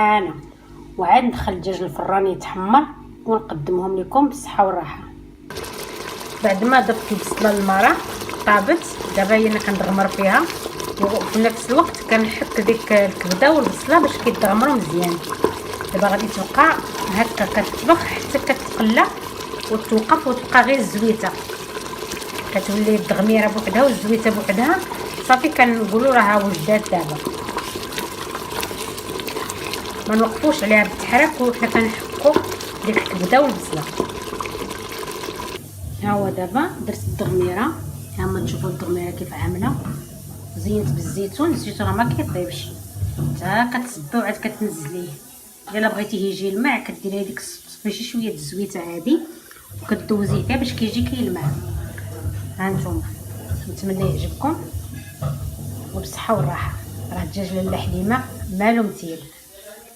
انا وعاد ندخل الدجاج الفران يتحمر ونقدمهم لكم بالصحه والراحه. بعد ما ضفت البصله للمرة طابت، دابا هي انا كندغمر فيها وفي نفس الوقت كنحك ديك الكبده والبصله باش كيتغمروا مزيان. دابا غادي تبقى هكا كتطبخ حتى كتقلى وتوقف وتبقى غير الزويته، كتولي الدغميره بوحدها والزويته بوحدها. صافي كنقولوا راها وجدات. دابا ما نوقفوش عليها بالتحرك وحنا كنحكوا ديك الكبده والبصله. ها هو دابا درت الدغميره، ها ما تشوفوا الدغميره كيف عامله. زينت بالزيتون، الزيتون راه ما كيطيبش، حتى كتصبي وعاد كتنزليه. الا بغيتيه يجي يلمع كديري ديك تصفي شويه الزويته هذه وكدوزيه فيها باش كيجي كيلمع. ها نتوما، نتمنى يعجبكم وبالصحه والراحه. راه الدجاج لاله حليمه مالو مثيل.